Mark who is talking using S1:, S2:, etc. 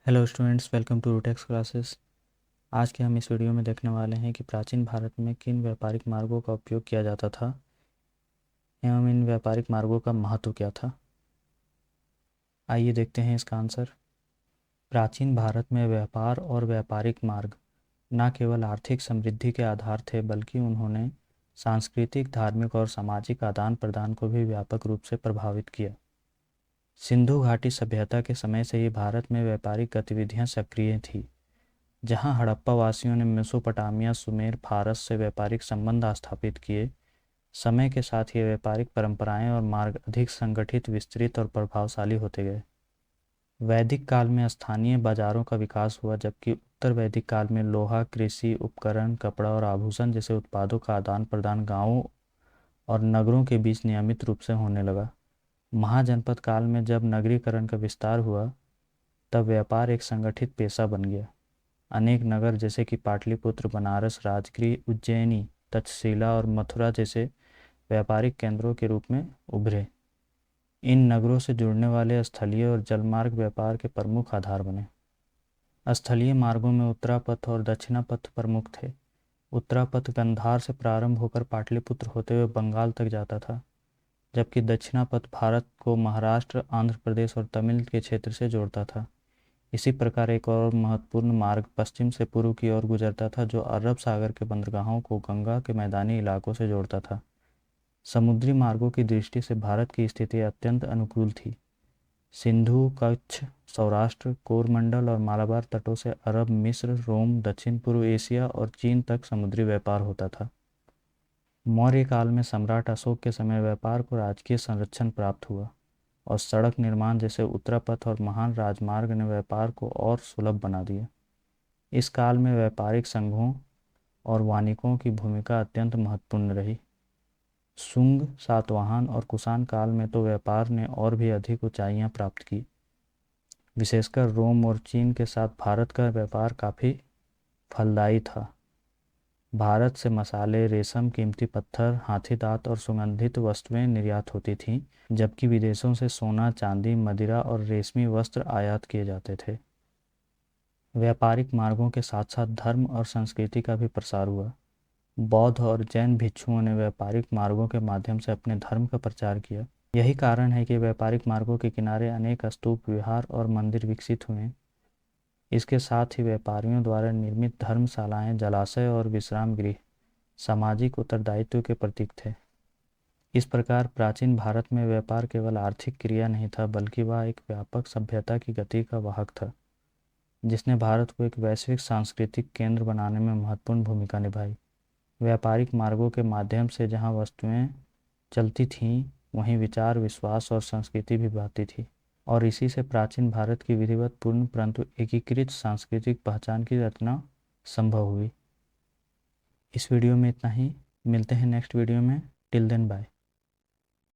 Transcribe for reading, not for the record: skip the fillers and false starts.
S1: Hello students, welcome to Rootex classes. आज के हम इस वीडियो में देखने वाले हैं कि प्राचीन भारत में किन व्यापारिक मार्गों का उपयोग किया जाता था एवं इन व्यापारिक मार्गों का महत्व क्या था। आइए देखते हैं इसका आंसर। प्राचीन भारत में व्यापार और व्यापारिक मार्ग न केवल आर्थिक समृद्धि के आधार थे, बल्कि उन्होंने सांस्कृतिक, धार्मिक और सामाजिक आदान प्रदान को भी व्यापक रूप से प्रभावित किया। सिंधु घाटी सभ्यता के समय से ही भारत में व्यापारिक गतिविधियां सक्रिय थीं। जहां हड़प्पा वासियों ने मेसोपोटामिया, सुमेर, फारस से व्यापारिक संबंध स्थापित किए, समय के साथ ये व्यापारिक परंपराएं और मार्ग अधिक संगठित, विस्तृत और प्रभावशाली होते गए। वैदिक काल में स्थानीय बाजारों का विकास हुआ, जबकि उत्तर वैदिक काल में लोहा, कृषि उपकरण, कपड़ा और आभूषण जैसे उत्पादों का आदान प्रदान गांवों और नगरों के बीच नियमित रूप से होने लगा। महाजनपद काल में जब नगरीकरण का विस्तार हुआ, तब व्यापार एक संगठित पेशा बन गया। अनेक नगर जैसे कि पाटलिपुत्र, बनारस, राजगृह, उज्जैनी, तक्षशिला और मथुरा जैसे व्यापारिक केंद्रों के रूप में उभरे। इन नगरों से जुड़ने वाले स्थलीय और जलमार्ग व्यापार के प्रमुख आधार बने। स्थलीय मार्गों में उत्तरापथ और दक्षिणापथ प्रमुख थे। उत्तरापथ गंधार से प्रारंभ होकर पाटलिपुत्र होते हुए बंगाल तक जाता था, जबकि दक्षिणापथ भारत को महाराष्ट्र, आंध्र प्रदेश और तमिल के क्षेत्र से जोड़ता था। इसी प्रकार एक और महत्वपूर्ण मार्ग पश्चिम से पूर्व की ओर गुजरता था, जो अरब सागर के बंदरगाहों को गंगा के मैदानी इलाकों से जोड़ता था। समुद्री मार्गों की दृष्टि से भारत की स्थिति अत्यंत अनुकूल थी। सिंधु, कच्छ, सौराष्ट्र, कोरमंडल और मालाबार तटों से अरब, मिस्र, रोम, दक्षिण पूर्व एशिया और चीन तक समुद्री व्यापार होता था। मौर्य काल में सम्राट अशोक के समय व्यापार को राजकीय संरक्षण प्राप्त हुआ और सड़क निर्माण जैसे उत्तरापथ और महान राजमार्ग ने व्यापार को और सुलभ बना दिया। इस काल में व्यापारिक संघों और वानिकों की भूमिका अत्यंत महत्वपूर्ण रही। शुंग, सातवाहन और कुषाण काल में तो व्यापार ने और भी अधिक ऊंचाइयां प्राप्त की। विशेषकर रोम और चीन के साथ भारत का व्यापार काफ़ी फलदायी था। भारत से मसाले, रेशम, कीमती पत्थर, हाथी दांत और सुगंधित वस्तुएं निर्यात होती थीं, जबकि विदेशों से सोना, चांदी, मदिरा और रेशमी वस्त्र आयात किए जाते थे। व्यापारिक मार्गों के साथ साथ धर्म और संस्कृति का भी प्रसार हुआ। बौद्ध और जैन भिक्षुओं ने व्यापारिक मार्गों के माध्यम से अपने धर्म का प्रचार किया। यही कारण है कि व्यापारिक मार्गों के किनारे अनेक स्तूप, विहार और मंदिर विकसित हुए। इसके साथ ही व्यापारियों द्वारा निर्मित धर्मशालाएं, जलाशय और विश्राम गृह सामाजिक उत्तरदायित्व के प्रतीक थे। इस प्रकार प्राचीन भारत में व्यापार केवल आर्थिक क्रिया नहीं था, बल्कि वह एक व्यापक सभ्यता की गति का वाहक था, जिसने भारत को एक वैश्विक सांस्कृतिक केंद्र बनाने में महत्वपूर्ण भूमिका निभाई। व्यापारिक मार्गों के माध्यम से जहां वस्तुएं चलती थीं, वहीं विचार, विश्वास और संस्कृति भी बहती थी, और इसी से प्राचीन भारत की विधिवत, पूर्ण परंतु एकीकृत सांस्कृतिक पहचान की रचना संभव हुई। इस वीडियो में इतना ही। मिलते हैं नेक्स्ट वीडियो में। Till then bye.